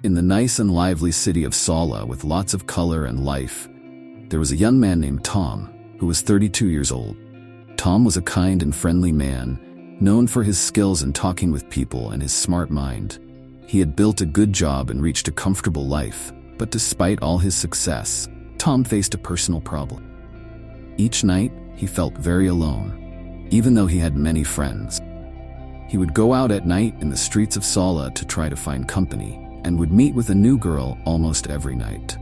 In the nice and lively city of Sala with lots of color and life, there was a young man named Tom, who was 32 years old. Tom was a kind and friendly man, known for his skills in talking with people and his smart mind. He had built a good job and reached a comfortable life, but despite all his success, Tom faced a personal problem. Each night, he felt very alone, even though he had many friends. He would go out at night in the streets of Sala to try to find company, and would meet with a new girl almost every night.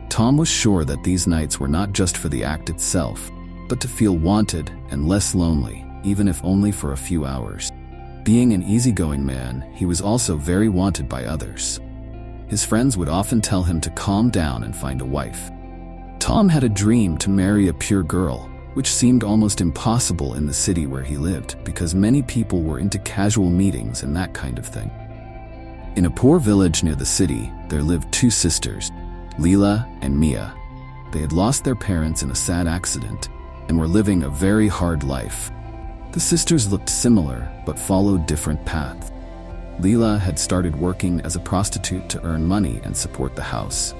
Tom was sure that these nights were not just for the act itself, but to feel wanted and less lonely, even if only for a few hours. Being an easygoing man, he was also very wanted by others. His friends would often tell him to calm down and find a wife. Tom had a dream to marry a pure girl, which seemed almost impossible in the city where he lived because many people were into casual meetings and that kind of thing. In a poor village near the city, there lived two sisters, Lila and Mia. They had lost their parents in a sad accident and were living a very hard life. The sisters looked similar but followed different paths. Lila had started working as a prostitute to earn money and support the house,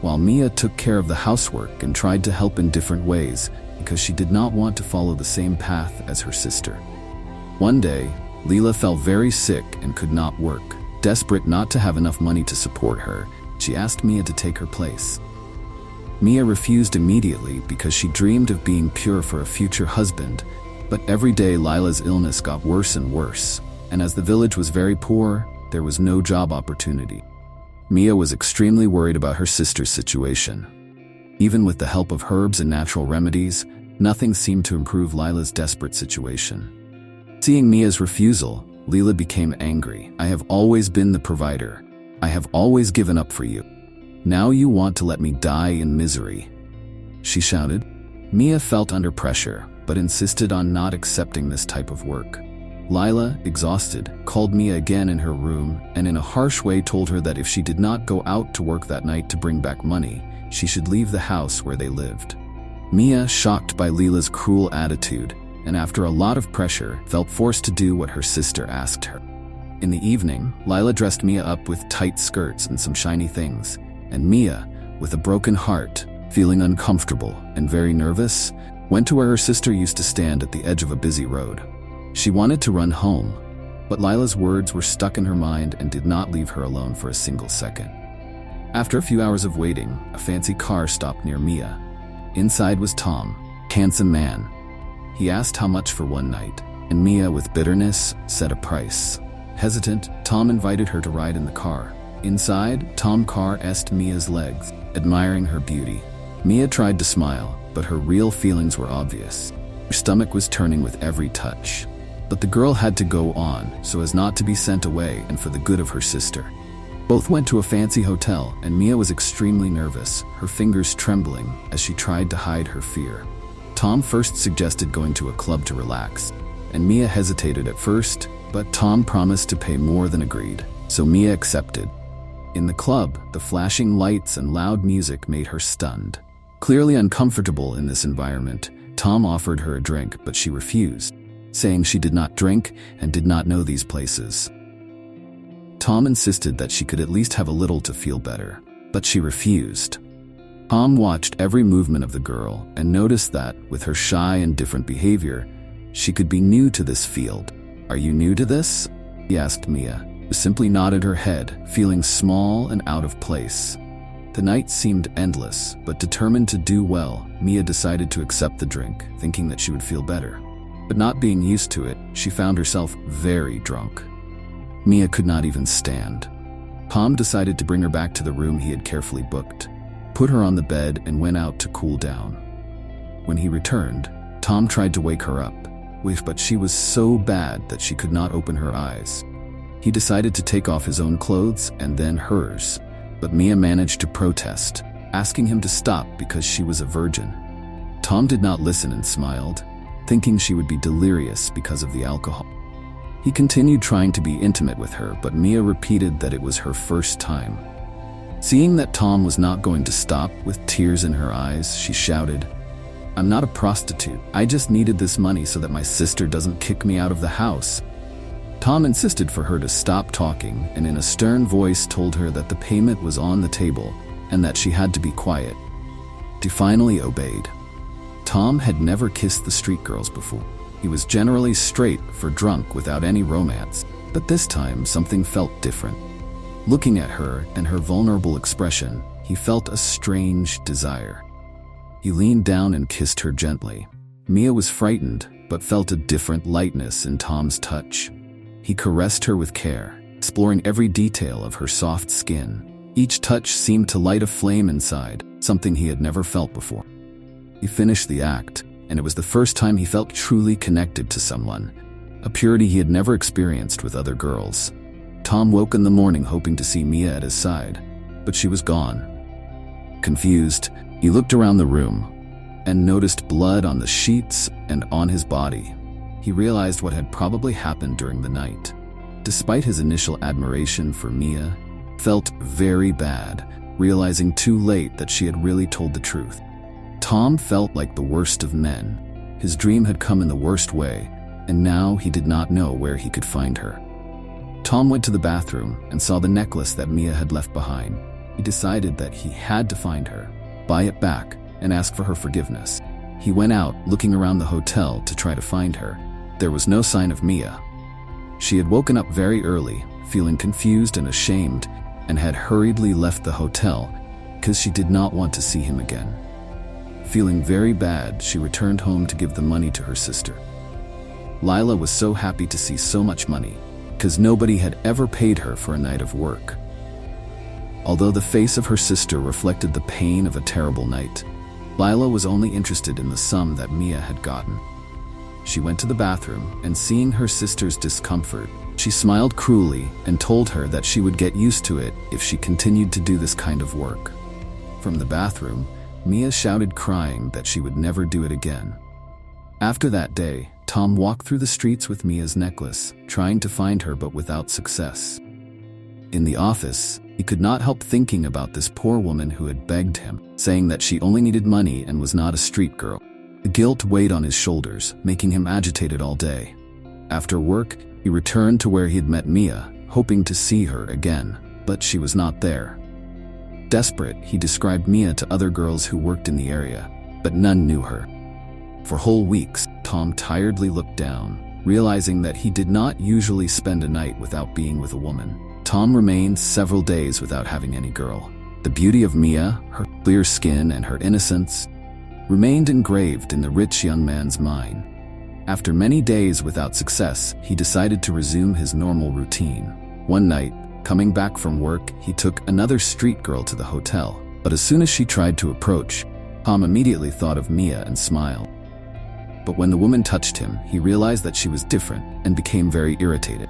while Mia took care of the housework and tried to help in different ways because she did not want to follow the same path as her sister. One day, Lila fell very sick and could not work. Desperate not to have enough money to support her, she asked Mia to take her place. Mia refused immediately because she dreamed of being pure for a future husband, but every day Lila's illness got worse and worse, and as the village was very poor, there was no job opportunity. Mia was extremely worried about her sister's situation. Even with the help of herbs and natural remedies, nothing seemed to improve Lila's desperate situation. Seeing Mia's refusal, Leela became angry. "I have always been the provider. I have always given up for you. Now you want to let me die in misery," she shouted. Mia felt under pressure, but insisted on not accepting this type of work. Lila, exhausted, called Mia again in her room and in a harsh way told her that if she did not go out to work that night to bring back money, she should leave the house where they lived. Mia, shocked by Lila's cruel attitude, and after a lot of pressure, felt forced to do what her sister asked her. In the evening, Lila dressed Mia up with tight skirts and some shiny things, and Mia, with a broken heart, feeling uncomfortable and very nervous, went to where her sister used to stand at the edge of a busy road. She wanted to run home, but Lila's words were stuck in her mind and did not leave her alone for a single second. After a few hours of waiting, a fancy car stopped near Mia. Inside was Tom, handsome man. He asked how much for one night, and Mia, with bitterness, set a price. Hesitant, Tom invited her to ride in the car. Inside, Tom caressed Mia's legs, admiring her beauty. Mia tried to smile, but her real feelings were obvious. Her stomach was turning with every touch. But the girl had to go on so as not to be sent away and for the good of her sister. Both went to a fancy hotel, and Mia was extremely nervous, her fingers trembling as she tried to hide her fear. Tom first suggested going to a club to relax, and Mia hesitated at first, but Tom promised to pay more than agreed, so Mia accepted. In the club, the flashing lights and loud music made her stunned. Clearly uncomfortable in this environment, Tom offered her a drink, but she refused, saying she did not drink and did not know these places. Tom insisted that she could at least have a little to feel better, but she refused. Tom watched every movement of the girl and noticed that, with her shy and different behavior, she could be new to this field. "Are you new to this?" he asked Mia, who simply nodded her head, feeling small and out of place. The night seemed endless, but determined to do well, Mia decided to accept the drink, thinking that she would feel better. But not being used to it, she found herself very drunk. Mia could not even stand. Tom decided to bring her back to the room he had carefully booked, put her on the bed, and went out to cool down. When he returned, Tom tried to wake her up, but she was so bad that she could not open her eyes. He decided to take off his own clothes and then hers, but Mia managed to protest, asking him to stop because she was a virgin. Tom did not listen and smiled, thinking she would be delirious because of the alcohol. He continued trying to be intimate with her, but Mia repeated that it was her first time. Seeing that Tom was not going to stop, with tears in her eyes, she shouted, "I'm not a prostitute. I just needed this money so that my sister doesn't kick me out of the house." Tom insisted for her to stop talking and in a stern voice told her that the payment was on the table and that she had to be quiet. She finally obeyed. Tom had never kissed the street girls before. He was generally straight for drunk without any romance, but this time something felt different. Looking at her and her vulnerable expression, he felt a strange desire. He leaned down and kissed her gently. Mia was frightened, but felt a different lightness in Tom's touch. He caressed her with care, exploring every detail of her soft skin. Each touch seemed to light a flame inside, something he had never felt before. He finished the act, and it was the first time he felt truly connected to someone, a purity he had never experienced with other girls. Tom woke in the morning hoping to see Mia at his side, but she was gone. Confused, he looked around the room and noticed blood on the sheets and on his body. He realized what had probably happened during the night. Despite his initial admiration for Mia, he felt very bad, realizing too late that she had really told the truth. Tom felt like the worst of men. His dream had come in the worst way, and now he did not know where he could find her. Tom went to the bathroom and saw the necklace that Mia had left behind. He decided that he had to find her, buy it back, and ask for her forgiveness. He went out, looking around the hotel to try to find her. There was no sign of Mia. She had woken up very early, feeling confused and ashamed, and had hurriedly left the hotel because she did not want to see him again. Feeling very bad, she returned home to give the money to her sister. Lila was so happy to see so much money, because nobody had ever paid her for a night of work. Although the face of her sister reflected the pain of a terrible night, Lila was only interested in the sum that Mia had gotten. She went to the bathroom, and seeing her sister's discomfort, she smiled cruelly and told her that she would get used to it if she continued to do this kind of work. From the bathroom, Mia shouted crying that she would never do it again. After that day, Tom walked through the streets with Mia's necklace, trying to find her but without success. In the office, he could not help thinking about this poor woman who had begged him, saying that she only needed money and was not a street girl. The guilt weighed on his shoulders, making him agitated all day. After work, he returned to where he had met Mia, hoping to see her again, but she was not there. Desperate, he described Mia to other girls who worked in the area, but none knew her. For whole weeks, Tom tiredly looked down, realizing that he did not usually spend a night without being with a woman. Tom remained several days without having any girl. The beauty of Mia, her clear skin and her innocence, remained engraved in the rich young man's mind. After many days without success, he decided to resume his normal routine. One night, coming back from work, he took another street girl to the hotel, but as soon as she tried to approach, Tom immediately thought of Mia and smiled. But when the woman touched him, he realized that she was different and became very irritated.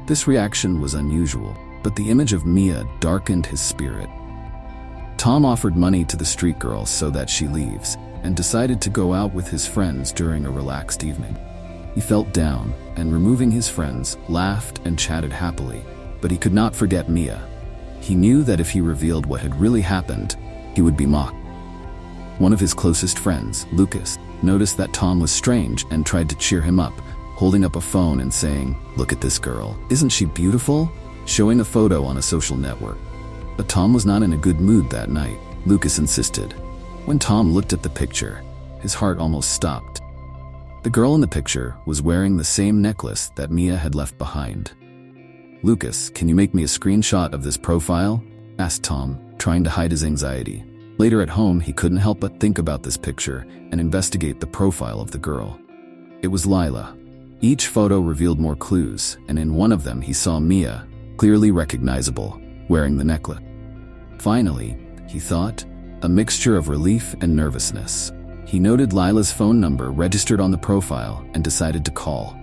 This reaction was unusual, but the image of Mia darkened his spirit. Tom offered money to the street girl so that she leaves, and decided to go out with his friends during a relaxed evening. He felt down, and removing his friends, laughed and chatted happily, but he could not forget Mia. He knew that if he revealed what had really happened, he would be mocked. One of his closest friends, Lucas, noticed that Tom was strange and tried to cheer him up, holding up a phone and saying, "Look at this girl. Isn't she beautiful?" showing a photo on a social network. But Tom was not in a good mood that night. Lucas insisted. When Tom looked at the picture, his heart almost stopped. The girl in the picture was wearing the same necklace that Mia had left behind. "Lucas, can you make me a screenshot of this profile?" asked Tom, trying to hide his anxiety. Later at home, he couldn't help but think about this picture and investigate the profile of the girl. It was Lila. Each photo revealed more clues, and in one of them he saw Mia, clearly recognizable, wearing the necklace. Finally, he thought, a mixture of relief and nervousness. He noted Lila's phone number registered on the profile and decided to call.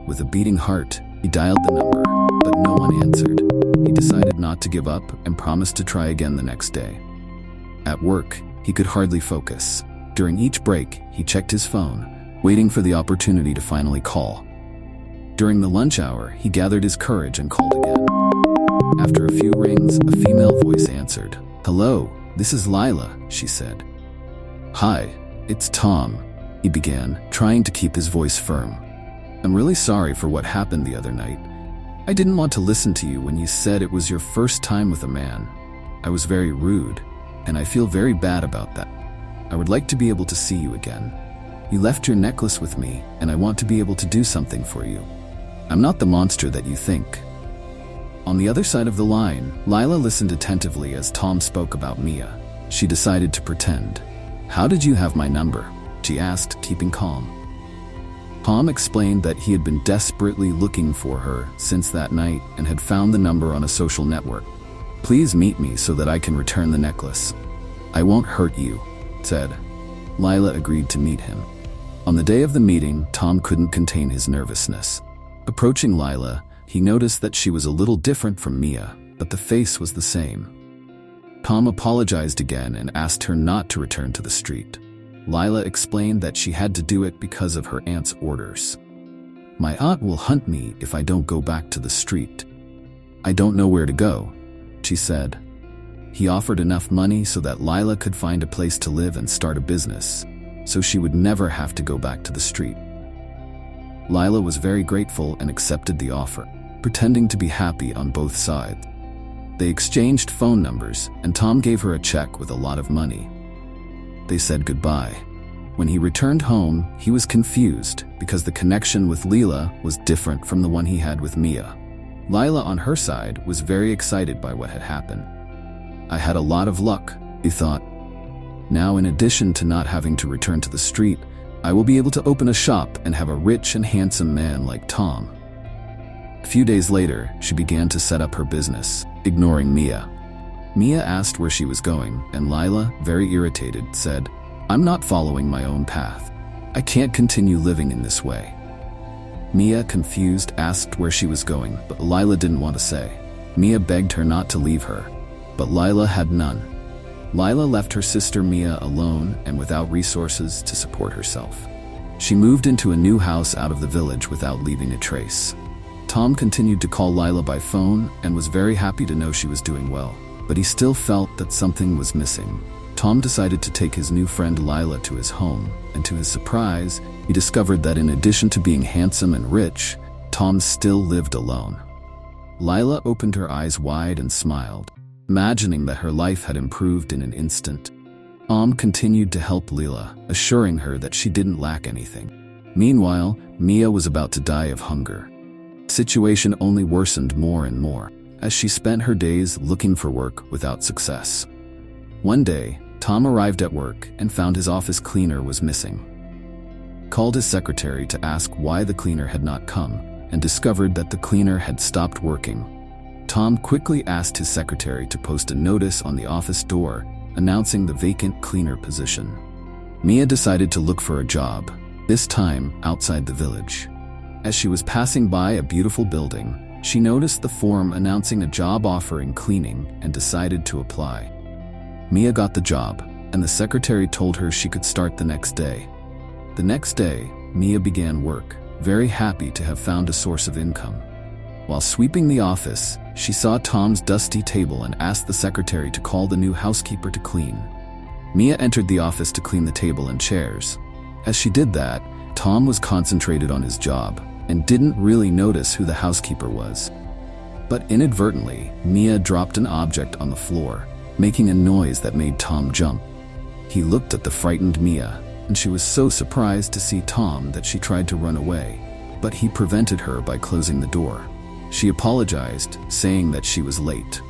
With a beating heart, he dialed the number, but no one answered. He decided not to give up and promised to try again the next day. At work, he could hardly focus. During each break, he checked his phone, waiting for the opportunity to finally call. During the lunch hour, he gathered his courage and called again. After a few rings, a female voice answered. "Hello, this is Lila," she said. "Hi, it's Tom," he began, trying to keep his voice firm. I'm really sorry for what happened the other night. I didn't want to listen to you when you said it was your first time with a man. I was very rude, and I feel very bad about that. I would like to be able to see you again. You left your necklace with me, and I want to be able to do something for you. I'm not the monster that you think. On the other side of the line, Lila listened attentively as Tom spoke about Mia. She decided to pretend. How did you have my number? She asked, keeping calm. Tom explained that he had been desperately looking for her since that night and had found the number on a social network. Please meet me so that I can return the necklace. I won't hurt you, said. Lila agreed to meet him. On the day of the meeting, Tom couldn't contain his nervousness. Approaching Lila, he noticed that she was a little different from Mia, but the face was the same. Tom apologized again and asked her not to return to the street. Lila explained that she had to do it because of her aunt's orders. My aunt will hunt me if I don't go back to the street. I don't know where to go, she said. He offered enough money so that Lila could find a place to live and start a business, so she would never have to go back to the street. Lila was very grateful and accepted the offer, pretending to be happy on both sides. They exchanged phone numbers, and Tom gave her a check with a lot of money. They said goodbye. When he returned home, he was confused because the connection with Leela was different from the one he had with Mia. Lila, on her side, was very excited by what had happened. I had a lot of luck, he thought. Now, in addition to not having to return to the street, I will be able to open a shop and have a rich and handsome man like Tom. A few days later, she began to set up her business, ignoring Mia. Mia asked where she was going, and Lila, very irritated, said, I'm not following my own path. I can't continue living in this way. Mia, confused, asked where she was going, but Lila didn't want to say. Mia begged her not to leave her, but Lila had none. Lila left her sister Mia alone and without resources to support herself. She moved into a new house out of the village without leaving a trace. Tom continued to call Lila by phone and was very happy to know she was doing well, but he still felt that something was missing. Tom decided to take his new friend Lila to his home, and to his surprise, he discovered that in addition to being handsome and rich, Tom still lived alone. Lila opened her eyes wide and smiled, imagining that her life had improved in an instant. Tom continued to help Leela, assuring her that she didn't lack anything. Meanwhile, Mia was about to die of hunger. The situation only worsened more and more, as she spent her days looking for work without success. One day, Tom arrived at work and found his office cleaner was missing. Called his secretary to ask why the cleaner had not come, and discovered that the cleaner had stopped working. Tom quickly asked his secretary to post a notice on the office door announcing the vacant cleaner position. Mia decided to look for a job, this time outside the village. As she was passing by a beautiful building, she noticed the form announcing a job offer in cleaning and decided to apply. Mia got the job, and the secretary told her she could start the next day. The next day, Mia began work, very happy to have found a source of income. While sweeping the office, she saw Tom's dusty table and asked the secretary to call the new housekeeper to clean. Mia entered the office to clean the table and chairs. As she did that, Tom was concentrated on his job and didn't really notice who the housekeeper was. But inadvertently, Mia dropped an object on the floor, making a noise that made Tom jump. He looked at the frightened Mia, and she was so surprised to see Tom that she tried to run away, but he prevented her by closing the door. She apologized, saying that she was late.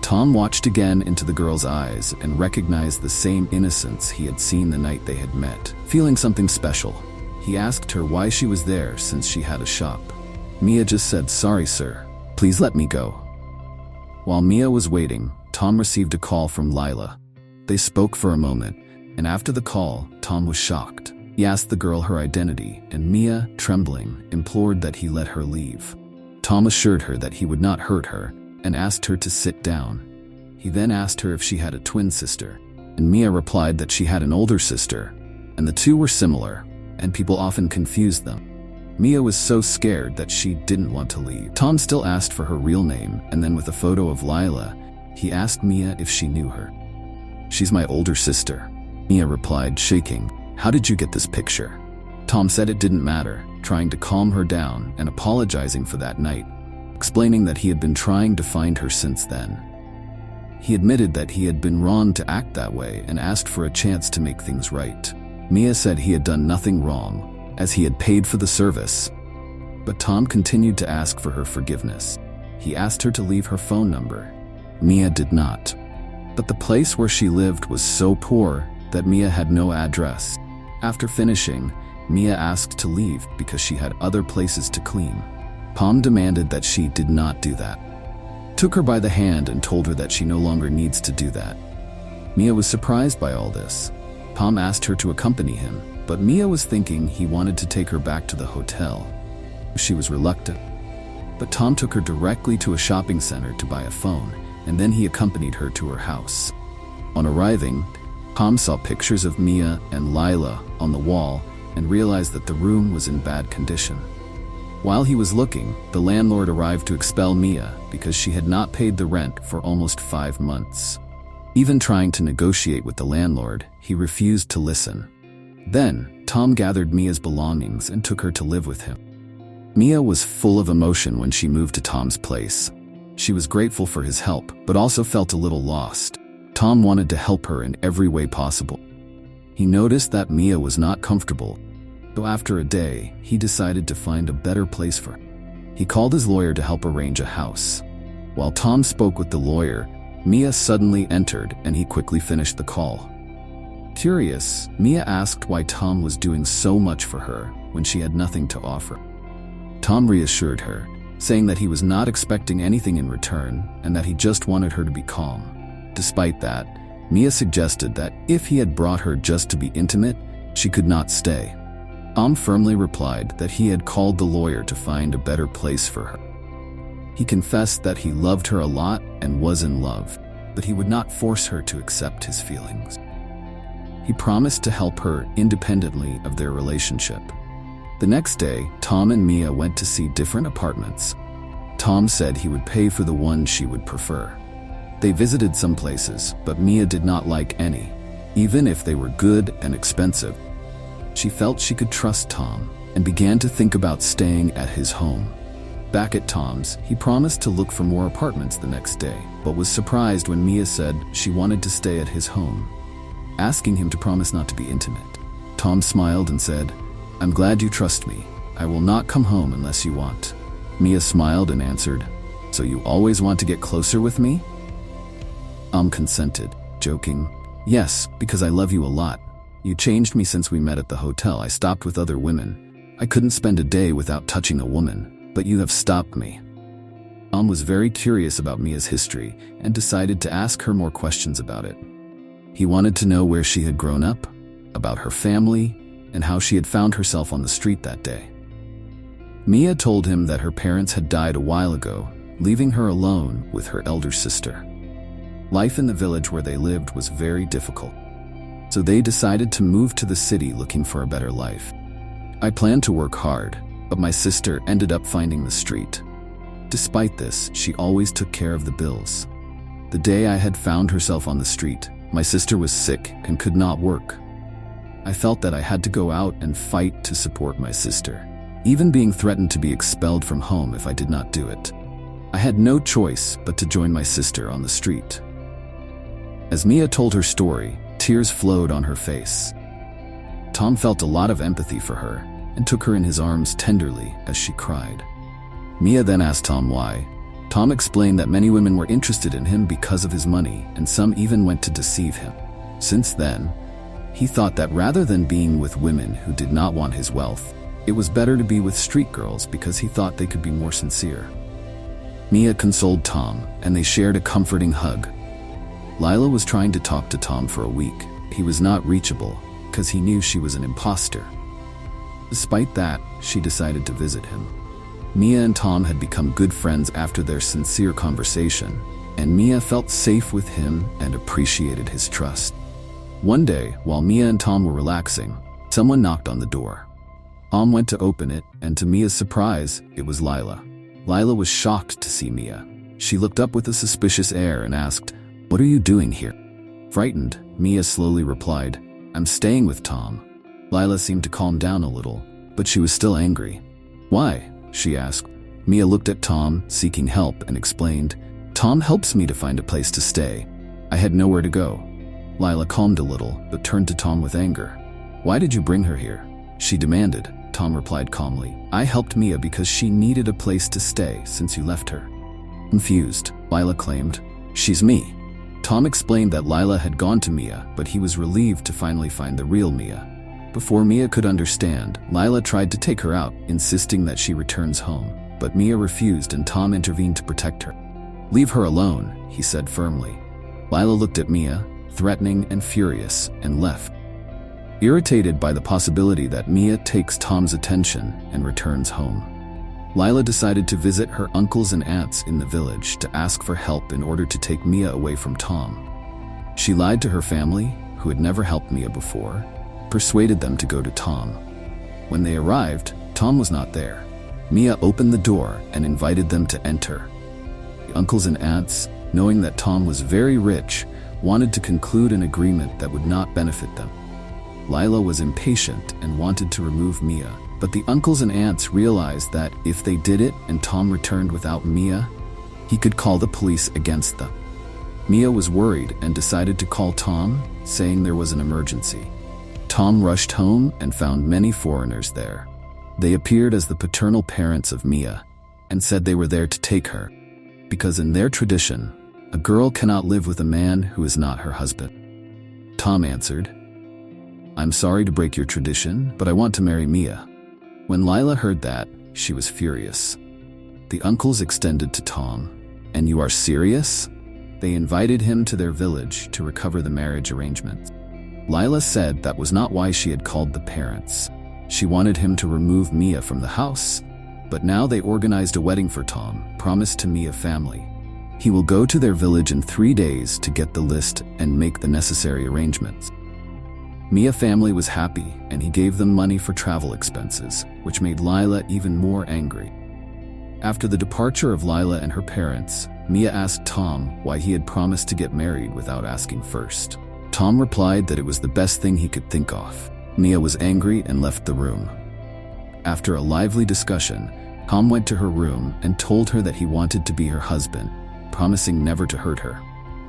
Tom watched again into the girl's eyes and recognized the same innocence he had seen the night they had met. Feeling something special, he asked her why she was there since she had a shop. Mia just said, "Sorry, sir. Please let me go." While Mia was waiting, Tom received a call from Lila. They spoke for a moment, and after the call, Tom was shocked. He asked the girl her identity, and Mia, trembling, implored that he let her leave. Tom assured her that he would not hurt her and asked her to sit down. He then asked her if she had a twin sister, and Mia replied that she had an older sister, and the two were similar, and people often confused them. Mia was so scared that she didn't want to leave. Tom still asked for her real name, and then with a photo of Lila, he asked Mia if she knew her. "She's my older sister," Mia replied, shaking. "How did you get this picture?" Tom said it didn't matter, trying to calm her down and apologizing for that night, explaining that he had been trying to find her since then. He admitted that he had been wrong to act that way and asked for a chance to make things right. Mia said he had done nothing wrong, as he had paid for the service. But Tom continued to ask for her forgiveness. He asked her to leave her phone number. Mia did not. But the place where she lived was so poor that Mia had no address. After finishing, Mia asked to leave because she had other places to clean. Tom demanded that she did not do that. Took her by the hand and told her that she no longer needs to do that. Mia was surprised by all this. Tom asked her to accompany him, but Mia was thinking he wanted to take her back to the hotel. She was reluctant. But Tom took her directly to a shopping center to buy a phone, and then he accompanied her to her house. On arriving, Tom saw pictures of Mia and Lila on the wall and realized that the room was in bad condition. While he was looking, the landlord arrived to expel Mia because she had not paid the rent for almost 5 months. Even trying to negotiate with the landlord, he refused to listen. Then, Tom gathered Mia's belongings and took her to live with him. Mia was full of emotion when she moved to Tom's place. She was grateful for his help, but also felt a little lost. Tom wanted to help her in every way possible. He noticed that Mia was not comfortable, so after a day, he decided to find a better place for her. He called his lawyer to help arrange a house. While Tom spoke with the lawyer, Mia suddenly entered and he quickly finished the call. Curious, Mia asked why Tom was doing so much for her when she had nothing to offer. Tom reassured her, saying that he was not expecting anything in return and that he just wanted her to be calm. Despite that, Mia suggested that if he had brought her just to be intimate, she could not stay. Tom firmly replied that he had called the lawyer to find a better place for her. He confessed that he loved her a lot and was in love, but he would not force her to accept his feelings. He promised to help her independently of their relationship. The next day, Tom and Mia went to see different apartments. Tom said he would pay for the one she would prefer. They visited some places, but Mia did not like any, even if they were good and expensive. She felt she could trust Tom and began to think about staying at his home. Back at Tom's, he promised to look for more apartments the next day, but was surprised when Mia said she wanted to stay at his home, asking him to promise not to be intimate. Tom smiled and said, "I'm glad you trust me. I will not come home unless you want." Mia smiled and answered, "So you always want to get closer with me?" Tom consented, joking, "Yes, because I love you a lot. You changed me since we met at the hotel. I stopped with other women. I couldn't spend a day without touching a woman, but you have stopped me." Tom was very curious about Mia's history and decided to ask her more questions about it. He wanted to know where she had grown up, about her family, and how she had found herself on the street that day. Mia told him that her parents had died a while ago, leaving her alone with her elder sister. Life in the village where they lived was very difficult, so they decided to move to the city looking for a better life. "I planned to work hard, but my sister ended up finding the street. Despite this, she always took care of the bills. The day I had found herself on the street, my sister was sick and could not work. I felt that I had to go out and fight to support my sister, even being threatened to be expelled from home if I did not do it. I had no choice but to join my sister on the street." As Mia told her story, tears flowed on her face. Tom felt a lot of empathy for her and took her in his arms tenderly as she cried. Mia then asked Tom why. Tom explained that many women were interested in him because of his money, and some even went to deceive him. Since then, he thought that rather than being with women who did not want his wealth, it was better to be with street girls because he thought they could be more sincere. Mia consoled Tom, and they shared a comforting hug. Lila was trying to talk to Tom for a week. He was not reachable because he knew she was an imposter. Despite that, she decided to visit him. Mia and Tom had become good friends after their sincere conversation, and Mia felt safe with him and appreciated his trust. One day, while Mia and Tom were relaxing, someone knocked on the door. Tom went to open it, and to Mia's surprise, it was Lila. Lila was shocked to see Mia. She looked up with a suspicious air and asked, "What are you doing here?" Frightened, Mia slowly replied, "I'm staying with Tom." Lila seemed to calm down a little, but she was still angry. "Why?" she asked. Mia looked at Tom, seeking help, and explained, "Tom helps me to find a place to stay. I had nowhere to go." Lila calmed a little, but turned to Tom with anger. "Why did you bring her here?" she demanded. Tom replied calmly, "I helped Mia because she needed a place to stay since you left her." Confused, Lila claimed, "She's me." Tom explained that Lila had gone to Mia, but he was relieved to finally find the real Mia. Before Mia could understand, Lila tried to take her out, insisting that she returns home, but Mia refused and Tom intervened to protect her. "Leave her alone," he said firmly. Lila looked at Mia, threatening and furious, and left. Irritated by the possibility that Mia takes Tom's attention and returns home, Lila decided to visit her uncles and aunts in the village to ask for help in order to take Mia away from Tom. She lied to her family, who had never helped Mia before, persuaded them to go to Tom. When they arrived, Tom was not there. Mia opened the door and invited them to enter. The uncles and aunts, knowing that Tom was very rich, wanted to conclude an agreement that would not benefit them. Lila was impatient and wanted to remove Mia, but the uncles and aunts realized that if they did it and Tom returned without Mia, he could call the police against them. Mia was worried and decided to call Tom, saying there was an emergency. Tom rushed home and found many foreigners there. They appeared as the paternal parents of Mia and said they were there to take her, because in their tradition, a girl cannot live with a man who is not her husband. Tom answered, "I'm sorry to break your tradition, but I want to marry Mia." When Lila heard that, she was furious. The uncles extended to Tom, "And you are serious?" They invited him to their village to recover the marriage arrangements. Lila said that was not why she had called the parents. She wanted him to remove Mia from the house, but now they organized a wedding for Tom, promised to Mia family. He will go to their village in 3 days to get the list and make the necessary arrangements. Mia family was happy, and he gave them money for travel expenses, which made Lila even more angry. After the departure of Lila and her parents, Mia asked Tom why he had promised to get married without asking first. Tom replied that it was the best thing he could think of. Mia was angry and left the room. After a lively discussion, Tom went to her room and told her that he wanted to be her husband, promising never to hurt her.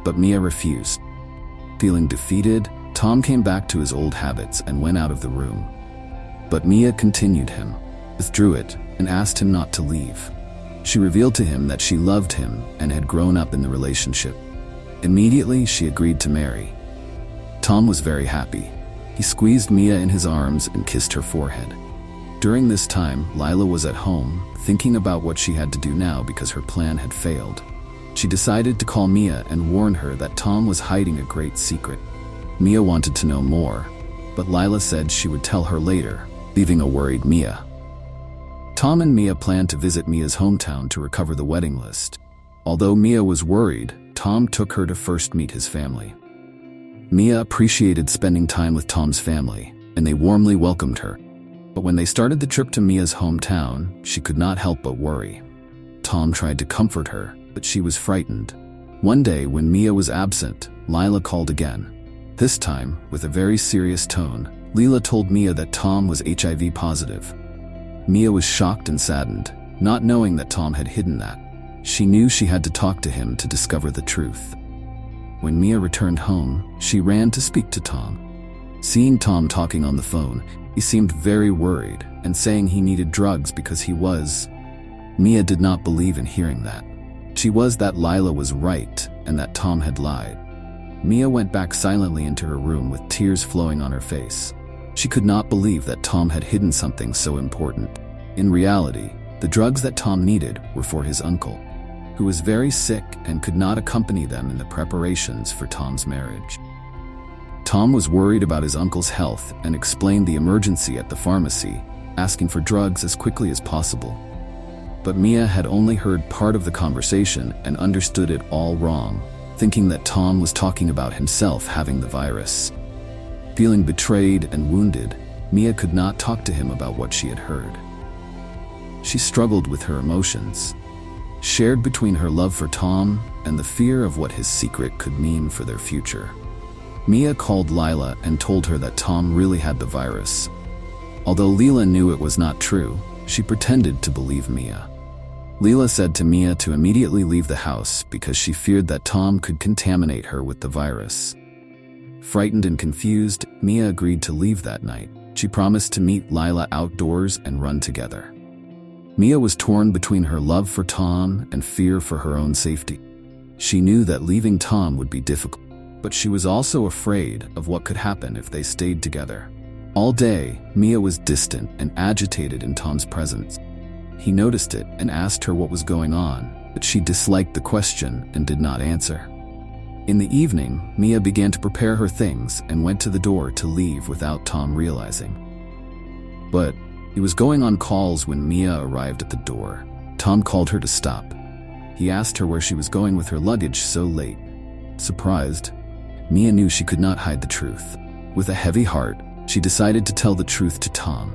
But Mia refused. Feeling defeated, Tom came back to his old habits and went out of the room. But Mia continued him, withdrew it, and asked him not to leave. She revealed to him that she loved him and had grown up in the relationship. Immediately, she agreed to marry. Tom was very happy. He squeezed Mia in his arms and kissed her forehead. During this time, Lila was at home, thinking about what she had to do now because her plan had failed. She decided to call Mia and warn her that Tom was hiding a great secret. Mia wanted to know more, but Lila said she would tell her later, leaving a worried Mia. Tom and Mia planned to visit Mia's hometown to recover the wedding list. Although Mia was worried, Tom took her to first meet his family. Mia appreciated spending time with Tom's family, and they warmly welcomed her. But when they started the trip to Mia's hometown, she could not help but worry. Tom tried to comfort her, but she was frightened. One day, when Mia was absent, Lila called again. This time, with a very serious tone, Leela told Mia that Tom was HIV positive. Mia was shocked and saddened, not knowing that Tom had hidden that. She knew she had to talk to him to discover the truth. When Mia returned home, she ran to speak to Tom. Seeing Tom talking on the phone, he seemed very worried and saying he needed drugs because he was. Mia did not believe in hearing that. She was that Lila was right and that Tom had lied. Mia went back silently into her room with tears flowing on her face. She could not believe that Tom had hidden something so important. In reality, the drugs that Tom needed were for his uncle, who was very sick and could not accompany them in the preparations for Tom's marriage. Tom was worried about his uncle's health and explained the emergency at the pharmacy, asking for drugs as quickly as possible. But Mia had only heard part of the conversation and understood it all wrong, thinking that Tom was talking about himself having the virus. Feeling betrayed and wounded, Mia could not talk to him about what she had heard. She struggled with her emotions, shared between her love for Tom and the fear of what his secret could mean for their future. Mia called Lila and told her that Tom really had the virus. Although Leela knew it was not true, she pretended to believe Mia. Leela said to Mia to immediately leave the house because she feared that Tom could contaminate her with the virus. Frightened and confused, Mia agreed to leave that night. She promised to meet Lila outdoors and run together. Mia was torn between her love for Tom and fear for her own safety. She knew that leaving Tom would be difficult, but she was also afraid of what could happen if they stayed together. All day, Mia was distant and agitated in Tom's presence. He noticed it and asked her what was going on, but she disliked the question and did not answer. In the evening, Mia began to prepare her things and went to the door to leave without Tom realizing. But he was going on calls when Mia arrived at the door. Tom called her to stop. He asked her where she was going with her luggage so late. Surprised, Mia knew she could not hide the truth. With a heavy heart, she decided to tell the truth to Tom.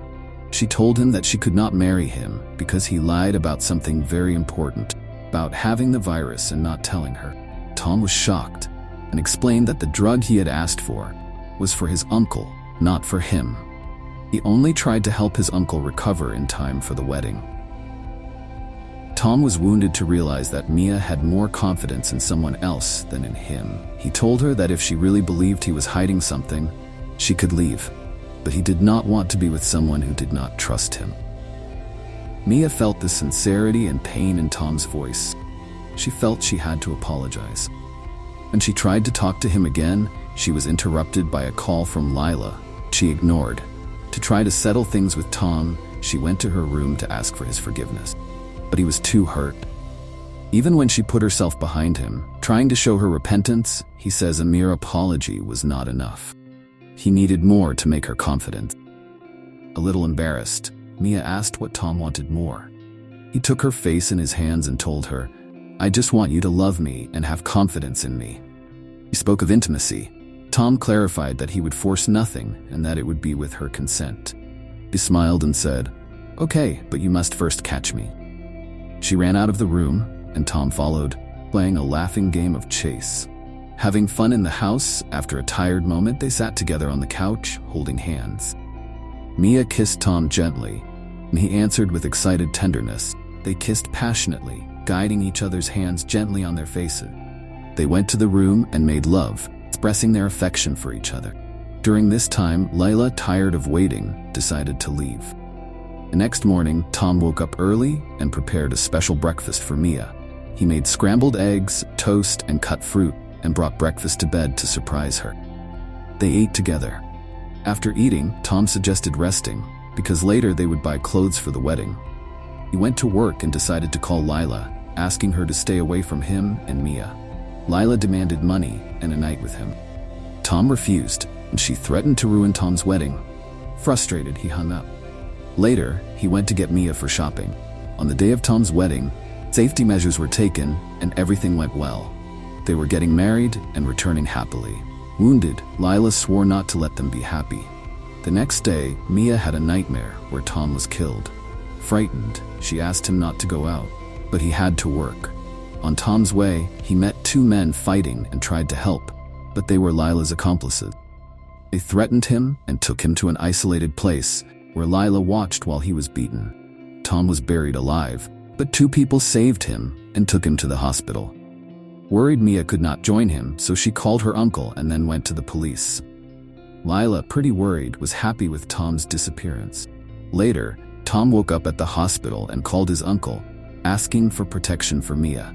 She told him that she could not marry him because he lied about something very important, about having the virus and not telling her. Tom was shocked and explained that the drug he had asked for was for his uncle, not for him. He only tried to help his uncle recover in time for the wedding. Tom was wounded to realize that Mia had more confidence in someone else than in him. He told her that if she really believed he was hiding something, she could leave, but he did not want to be with someone who did not trust him. Mia felt the sincerity and pain in Tom's voice. She felt she had to apologize. When she tried to talk to him again, she was interrupted by a call from Lila. She ignored. To try to settle things with Tom, she went to her room to ask for his forgiveness. But he was too hurt. Even when she put herself behind him, trying to show her repentance, he says a mere apology was not enough. He needed more to make her confident. A little embarrassed, Mia asked what Tom wanted more. He took her face in his hands and told her, "I just want you to love me and have confidence in me." He spoke of intimacy. Tom clarified that he would force nothing and that it would be with her consent. He smiled and said, "Okay, but you must first catch me." She ran out of the room, and Tom followed, playing a laughing game of chase. Having fun in the house, after a tired moment, they sat together on the couch, holding hands. Mia kissed Tom gently, and he answered with excited tenderness. They kissed passionately, guiding each other's hands gently on their faces. They went to the room and made love, expressing their affection for each other. During this time, Lila, tired of waiting, decided to leave. The next morning, Tom woke up early and prepared a special breakfast for Mia. He made scrambled eggs, toast, and cut fruit, and brought breakfast to bed to surprise her. They ate together. After eating, Tom suggested resting, because later they would buy clothes for the wedding. He went to work and decided to call Lila, asking her to stay away from him and Mia. Lila demanded money and a night with him. Tom refused, and she threatened to ruin Tom's wedding. Frustrated, he hung up. Later, he went to get Mia for shopping. On the day of Tom's wedding, safety measures were taken and everything went well. They were getting married and returning happily. Wounded, Lila swore not to let them be happy. The next day, Mia had a nightmare where Tom was killed. Frightened, she asked him not to go out, but he had to work. On Tom's way, he met two men fighting and tried to help, but they were Lila's accomplices. They threatened him and took him to an isolated place where Lila watched while he was beaten. Tom was buried alive, but two people saved him and took him to the hospital. Worried Mia could not join him, so she called her uncle and then went to the police. Lila, pretty worried, was happy with Tom's disappearance. Later, Tom woke up at the hospital and called his uncle, asking for protection for Mia.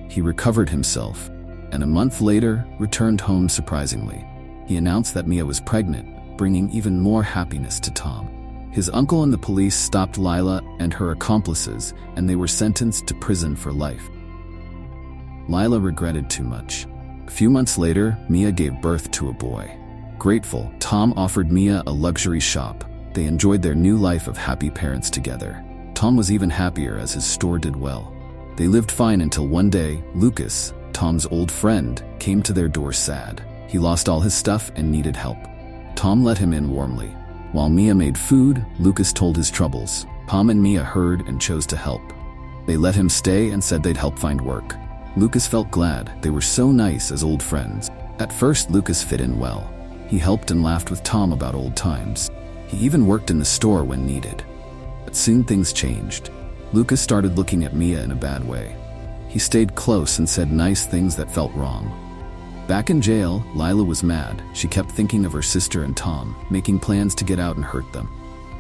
He recovered himself, and a month later returned home surprisingly. He announced that Mia was pregnant, bringing even more happiness to Tom. His uncle and the police stopped Lila and her accomplices, and they were sentenced to prison for life. Lila regretted too much. A few months later, Mia gave birth to a boy. Grateful, Tom offered Mia a luxury shop. They enjoyed their new life of happy parents together. Tom was even happier as his store did well. They lived fine until one day, Lucas, Tom's old friend, came to their door sad. He lost all his stuff and needed help. Tom let him in warmly. While Mia made food, Lucas told his troubles. Tom and Mia heard and chose to help. They let him stay and said they'd help find work. Lucas felt glad. They were so nice as old friends. At first, Lucas fit in well. He helped and laughed with Tom about old times. He even worked in the store when needed. But soon things changed. Lucas started looking at Mia in a bad way. He stayed close and said nice things that felt wrong. Back in jail, Lila was mad. She kept thinking of her sister and Tom, making plans to get out and hurt them.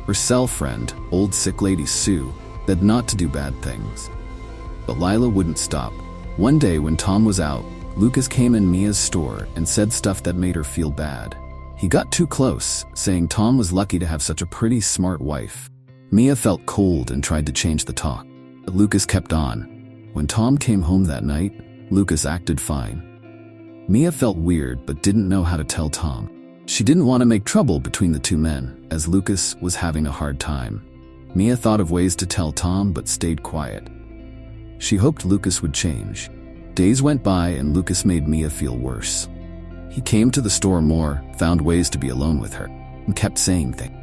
Her cell friend, old sick lady Sue, said not to do bad things. But Lila wouldn't stop. One day when Tom was out, Lucas came in Mia's store and said stuff that made her feel bad. He got too close, saying Tom was lucky to have such a pretty, smart wife. Mia felt cold and tried to change the talk, but Lucas kept on. When Tom came home that night, Lucas acted fine. Mia felt weird but didn't know how to tell Tom. She didn't want to make trouble between the two men, as Lucas was having a hard time. Mia thought of ways to tell Tom but stayed quiet. She hoped Lucas would change. Days went by and Lucas made Mia feel worse. He came to the store more, found ways to be alone with her, and kept saying things.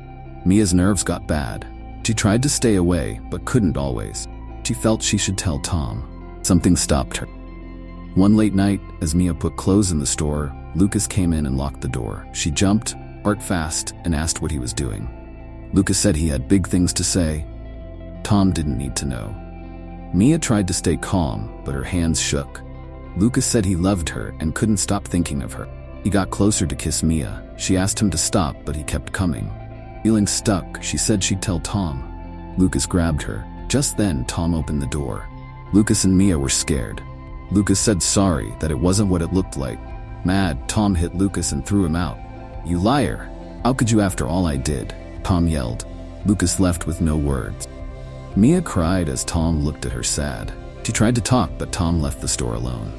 Mia's nerves got bad. She tried to stay away, but couldn't always. She felt she should tell Tom. Something stopped her. One late night, as Mia put clothes in the store, Lucas came in and locked the door. She jumped, heart fast, and asked what he was doing. Lucas said he had big things to say. Tom didn't need to know. Mia tried to stay calm, but her hands shook. Lucas said he loved her and couldn't stop thinking of her. He got closer to kiss Mia. She asked him to stop, but he kept coming. Feeling stuck, she said she'd tell Tom. Lucas grabbed her. Just then, Tom opened the door. Lucas and Mia were scared. Lucas said sorry, that it wasn't what it looked like. Mad, Tom hit Lucas and threw him out. "You liar! How could you after all I did?" Tom yelled. Lucas left with no words. Mia cried as Tom looked at her sad. She tried to talk, but Tom left the store alone.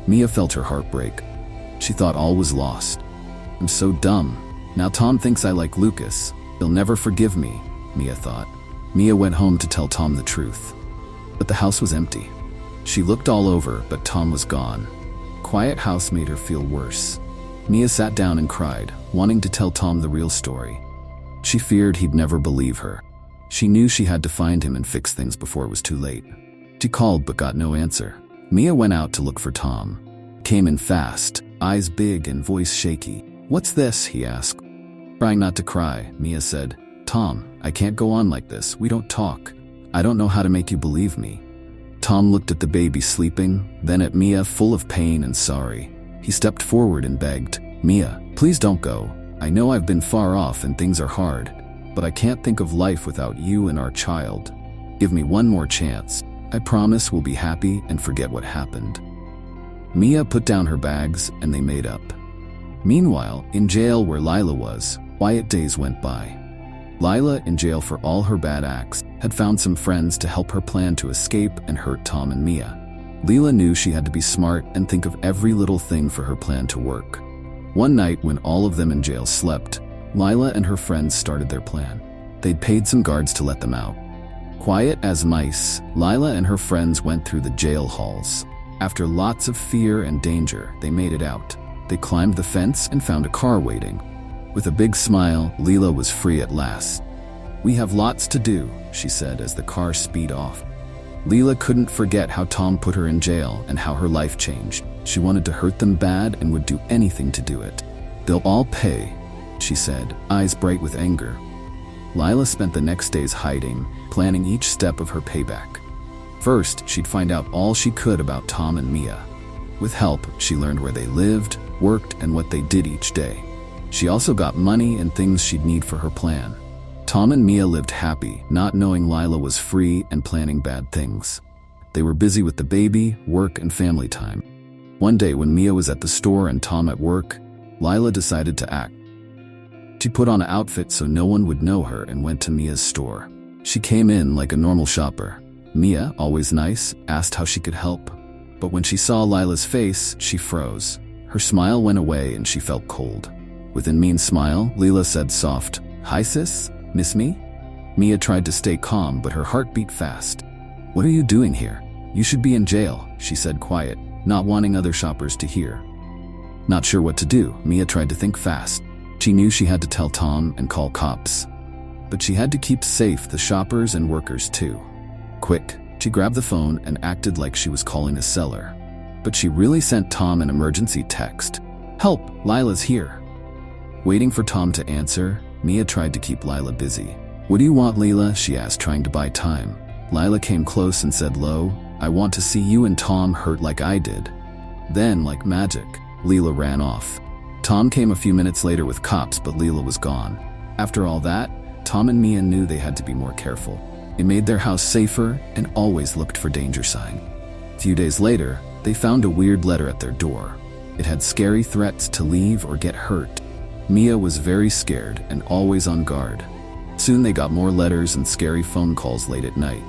Mia felt her heart break. She thought all was lost. "I'm so dumb. Now Tom thinks I like Lucas. He'll never forgive me," Mia thought. Mia went home to tell Tom the truth. But the house was empty. She looked all over, but Tom was gone. Quiet house made her feel worse. Mia sat down and cried, wanting to tell Tom the real story. She feared he'd never believe her. She knew she had to find him and fix things before it was too late. She called but got no answer. Mia went out to look for Tom. Came in fast, eyes big and voice shaky. "What's this?" he asked. Trying not to cry, Mia said, "Tom, I can't go on like this. We don't talk. I don't know how to make you believe me." Tom looked at the baby sleeping, then at Mia full of pain and sorry. He stepped forward and begged, "Mia, please don't go. I know I've been far off and things are hard, but I can't think of life without you and our child. Give me one more chance. I promise we'll be happy and forget what happened." Mia put down her bags and they made up. Meanwhile, in jail where Lila was, quiet days went by. Lila, in jail for all her bad acts, had found some friends to help her plan to escape and hurt Tom and Mia. Leela knew she had to be smart and think of every little thing for her plan to work. One night when all of them in jail slept, Lila and her friends started their plan. They'd paid some guards to let them out. Quiet as mice, Lila and her friends went through the jail halls. After lots of fear and danger, they made it out. They climbed the fence and found a car waiting. With a big smile, Leela was free at last. "We have lots to do," she said as the car sped off. Leela couldn't forget how Tom put her in jail and how her life changed. She wanted to hurt them bad and would do anything to do it. "They'll all pay," she said, eyes bright with anger. Lila spent the next days hiding, planning each step of her payback. First, she'd find out all she could about Tom and Mia. With help, she learned where they lived, worked, and what they did each day. She also got money and things she'd need for her plan. Tom and Mia lived happy, not knowing Lila was free and planning bad things. They were busy with the baby, work, and family time. One day when Mia was at the store and Tom at work, Lila decided to act. She put on an outfit so no one would know her and went to Mia's store. She came in like a normal shopper. Mia, always nice, asked how she could help. But when she saw Lila's face, she froze. Her smile went away and she felt cold. With a mean smile, Leela said soft, "Hi sis, miss me?" Mia tried to stay calm, but her heart beat fast. "What are you doing here? You should be in jail," she said quiet, not wanting other shoppers to hear. Not sure what to do, Mia tried to think fast. She knew she had to tell Tom and call cops. But she had to keep safe the shoppers and workers too. Quick, she grabbed the phone and acted like she was calling a seller. But she really sent Tom an emergency text. "Help, Lila's here." Waiting for Tom to answer, Mia tried to keep Lila busy. "What do you want, Leela?" she asked, trying to buy time. Lila came close and said low, "I want to see you and Tom hurt like I did." Then, like magic, Leela ran off. Tom came a few minutes later with cops, but Leela was gone. After all that, Tom and Mia knew they had to be more careful. They made their house safer and always looked for danger sign. A few days later, they found a weird letter at their door. It had scary threats to leave or get hurt. Mia was very scared and always on guard. Soon they got more letters and scary phone calls late at night.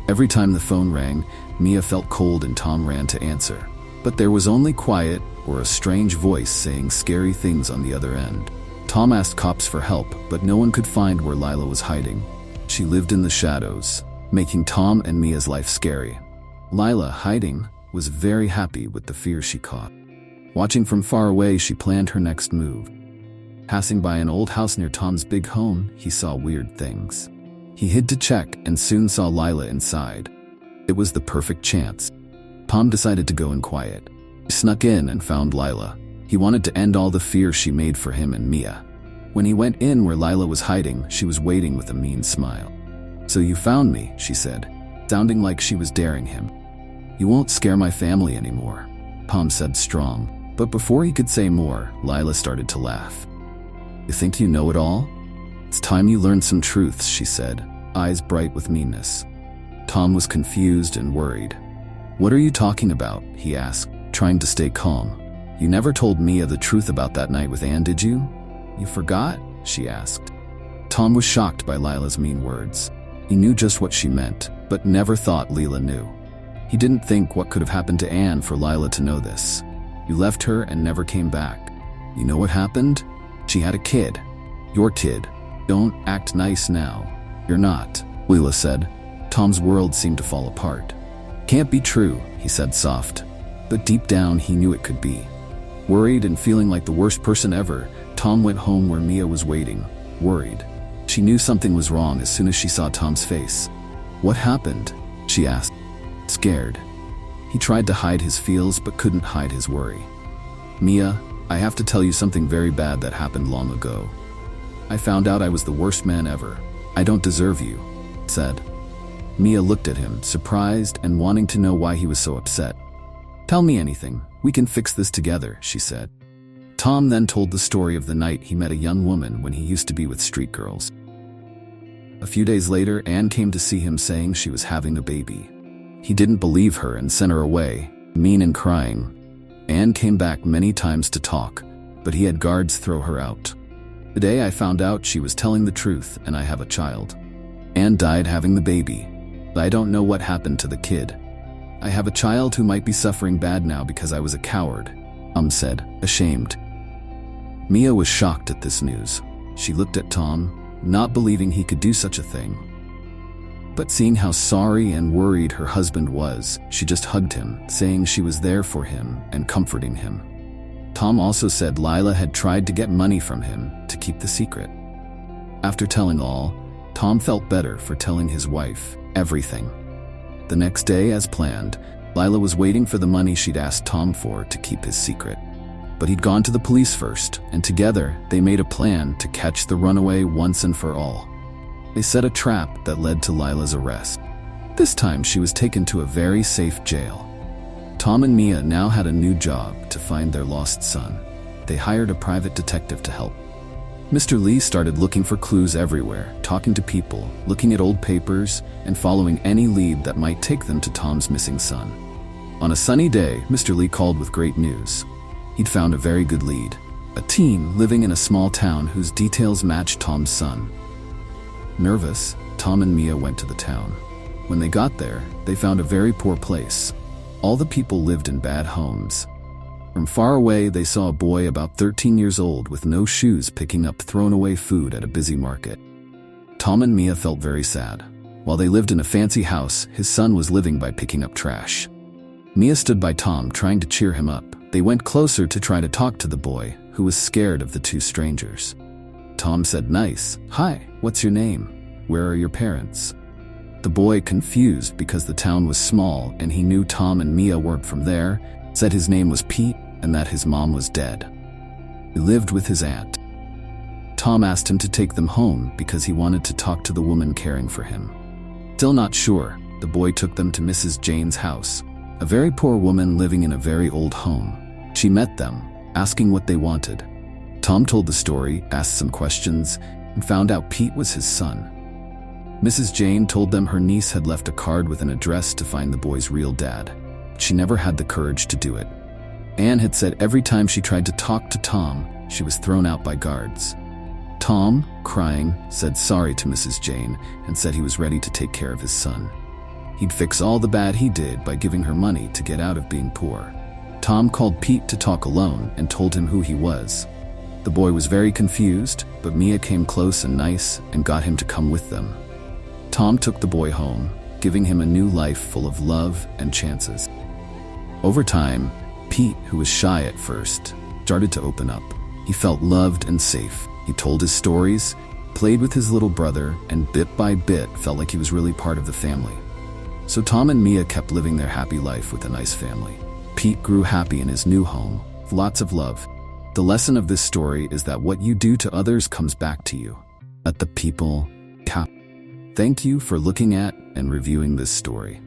Every time the phone rang, Mia felt cold and Tom ran to answer. But there was only quiet or a strange voice saying scary things on the other end. Tom asked cops for help, but no one could find where Lila was hiding. She lived in the shadows, making Tom and Mia's life scary. Lila, hiding, was very happy with the fear she caught. Watching from far away, she planned her next move. Passing by an old house near Tom's big home, he saw weird things. He hid to check and soon saw Lila inside. It was the perfect chance. Tom decided to go in quiet. He snuck in and found Lila. He wanted to end all the fear she made for him and Mia. When he went in where Lila was hiding, she was waiting with a mean smile. "So you found me," she said, sounding like she was daring him. "You won't scare my family anymore," Tom said strong. But before he could say more, Lila started to laugh. "You think you know it all? It's time you learned some truths," she said, eyes bright with meanness. Tom was confused and worried. "What are you talking about?" he asked, trying to stay calm. "You never told Mia the truth about that night with Anne, did you? You forgot?" she asked. Tom was shocked by Lila's mean words. He knew just what she meant, but never thought Leela knew. He didn't think what could have happened to Anne for Lila to know this. "You left her and never came back. You know what happened? She had a kid. Your kid. Don't act nice now. You're not," Leela said. Tom's world seemed to fall apart. "Can't be true," he said soft. But deep down he knew it could be. Worried and feeling like the worst person ever, Tom went home where Mia was waiting, worried. She knew something was wrong as soon as she saw Tom's face. "What happened?" she asked, scared. He tried to hide his feels but couldn't hide his worry. "Mia, I have to tell you something very bad that happened long ago. I found out I was the worst man ever. I don't deserve you," said. Mia looked at him, surprised and wanting to know why he was so upset. "Tell me anything. We can fix this together," she said. Tom then told the story of the night he met a young woman when he used to be with street girls. A few days later, Anne came to see him saying she was having a baby. He didn't believe her and sent her away, mean and crying. Anne came back many times to talk, but he had guards throw her out. "Today I found out she was telling the truth and I have a child. Anne died having the baby. I don't know what happened to the kid. I have a child who might be suffering bad now because I was a coward," said, ashamed. Mia was shocked at this news. She looked at Tom, not believing he could do such a thing. But seeing how sorry and worried her husband was, she just hugged him, saying she was there for him and comforting him. Tom also said Lila had tried to get money from him to keep the secret. After telling all, Tom felt better for telling his wife everything. The next day, as planned, Lila was waiting for the money she'd asked Tom for to keep his secret. But he'd gone to the police first, and together they made a plan to catch the runaway once and for all. They set a trap that led to Lila's arrest. This time she was taken to a very safe jail. Tom and Mia now had a new job to find their lost son. They hired a private detective to help. Mr. Lee started looking for clues everywhere, talking to people, looking at old papers, and following any lead that might take them to Tom's missing son. On a sunny day, Mr. Lee called with great news. He'd found a very good lead, a teen living in a small town whose details matched Tom's son. Nervous, Tom and Mia went to the town. When they got there, they found a very poor place. All the people lived in bad homes. From far away, they saw a boy about 13 years old with no shoes picking up thrown-away food at a busy market. Tom and Mia felt very sad. While they lived in a fancy house, his son was living by picking up trash. Mia stood by Tom, trying to cheer him up. They went closer to try to talk to the boy, who was scared of the two strangers. Tom said, "Nice. Hi, what's your name? Where are your parents?" The boy, confused because the town was small and he knew Tom and Mia weren't from there, said his name was Pete and that his mom was dead. He lived with his aunt. Tom asked him to take them home because he wanted to talk to the woman caring for him. Still not sure, the boy took them to Mrs. Jane's house, a very poor woman living in a very old home. She met them, asking what they wanted. Tom told the story, asked some questions, and found out Pete was his son. Mrs. Jane told them her niece had left a card with an address to find the boy's real dad. She never had the courage to do it. Anne had said every time she tried to talk to Tom, she was thrown out by guards. Tom, crying, said sorry to Mrs. Jane and said he was ready to take care of his son. He'd fix all the bad he did by giving her money to get out of being poor. Tom called Pete to talk alone and told him who he was. The boy was very confused, but Mia came close and nice and got him to come with them. Tom took the boy home, giving him a new life full of love and chances. Over time, Pete, who was shy at first, started to open up. He felt loved and safe. He told his stories, played with his little brother, and bit by bit felt like he was really part of the family. So Tom and Mia kept living their happy life with a nice family. Pete grew happy in his new home, with lots of love. The lesson of this story is that what you do to others comes back to you. Let the people count. Thank you for looking at and reviewing this story.